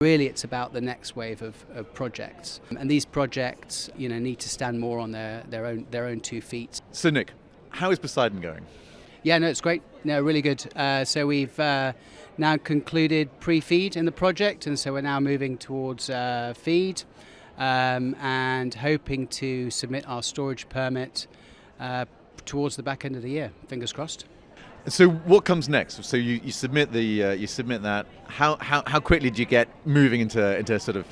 Really, it's about the next wave of projects, and these projects, need to stand more on their own 2 feet. So Nick, how is Poseidon going? Yeah, no, it's great. No, really good. So we've now concluded pre-feed in the project, and so we're now moving towards feed, and hoping to submit our storage permit towards the back end of the year. Fingers crossed. So what comes next? So you submit that. How quickly do you get moving into sort of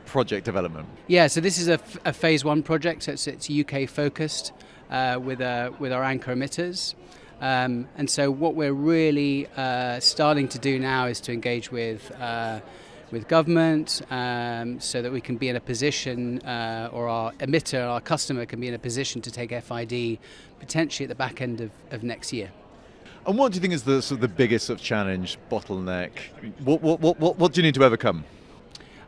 project development? Yeah, so this is a phase 1 project. So it's UK focused with our anchor emitters, and so what we're really starting to do now is to engage with government, so that we can be in a position, or our emitter, our customer, can be in a position to take FID potentially at the back end of next year. And what do you think is the sort of the biggest sort of challenge, bottleneck? What do you need to overcome?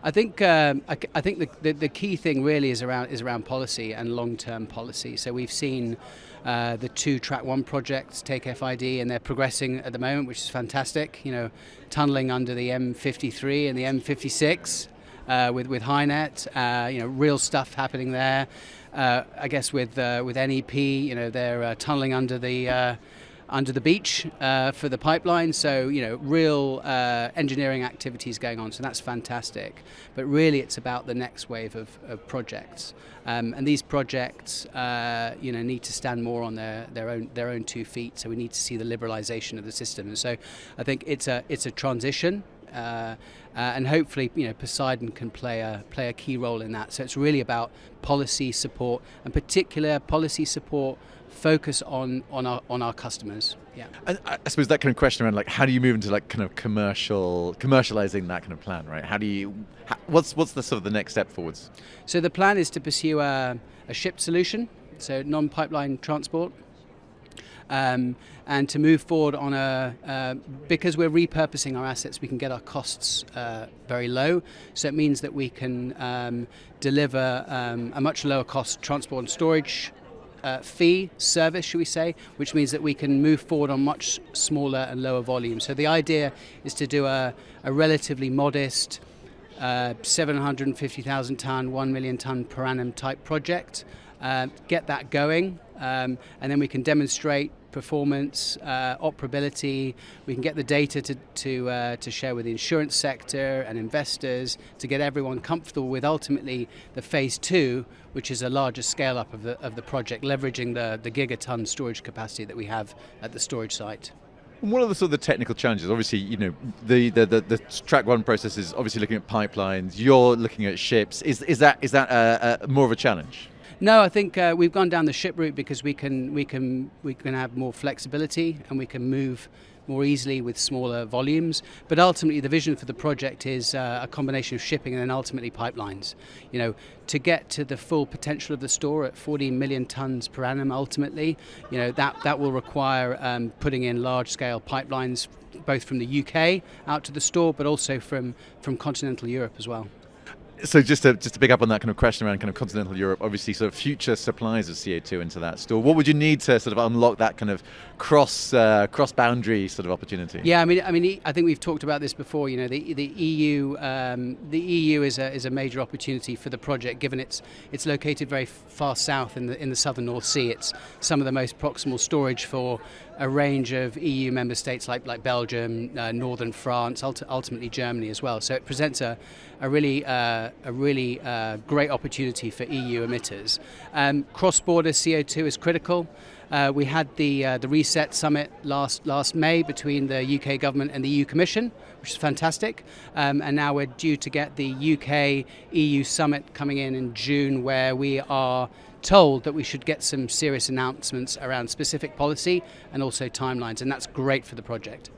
I think the key thing really is around policy and long-term policy. So we've seen the 2 Track 1 projects take FID, and they're progressing at the moment, which is fantastic. Tunneling under the M53 and the M56 with HyNet. Real stuff happening there. I guess with NEP, they're tunneling under the beach for the pipeline, so real engineering activities going on, so that's fantastic. But really, it's about the next wave of projects, and these projects need to stand more on their own 2 feet. So we need to see the liberalisation of the system, and so I think it's a transition. And hopefully, Poseidon can play a key role in that. So it's really about policy support, and particular policy support focus on our customers. Yeah. And I suppose that kind of question around how do you move into kind of commercializing that kind of plan, right? What's the sort of the next step forwards? So the plan is to pursue a ship solution, so non-pipeline transport. And to move forward on because we're repurposing our assets, we can get our costs very low. So it means that we can deliver a much lower cost transport and storage fee service, should we say, which means that we can move forward on much smaller and lower volumes. So the idea is to do a relatively modest 750,000 tonne, 1 million tonne per annum type project, get that going, and then we can demonstrate performance, operability. We can get the data to share with the insurance sector and investors to get everyone comfortable with ultimately the phase 2, which is a larger scale up of the project, leveraging the gigaton storage capacity that we have at the storage site. What are the sort of the technical challenges? Obviously, the Track 1 process is obviously looking at pipelines. You're looking at ships. Is that more of a challenge? No, I think we've gone down the ship route because we can have more flexibility, and we can move more easily with smaller volumes. But ultimately, the vision for the project is a combination of shipping and then ultimately pipelines. To get to the full potential of the store at 40 million tons per annum. Ultimately, that will require putting in large-scale pipelines, both from the UK out to the store, but also from continental Europe as well. So just to pick up on that kind of question around kind of continental Europe, obviously sort of future supplies of CO2 into that store, what would you need to sort of unlock that kind of cross-boundary sort of opportunity? Yeah, I mean, I think we've talked about this before. The EU is a major opportunity for the project, given it's located very far south in the southern North Sea. It's some of the most proximal storage for a range of EU member states like Belgium, northern France, ultimately Germany as well. So it presents a really great opportunity for EU emitters. Cross-border CO2 is critical. We had the Reset Summit last May between the UK government and the EU Commission, which is fantastic. And now we're due to get the UK EU Summit coming in June, where we are told that we should get some serious announcements around specific policy and also timelines, and that's great for the project.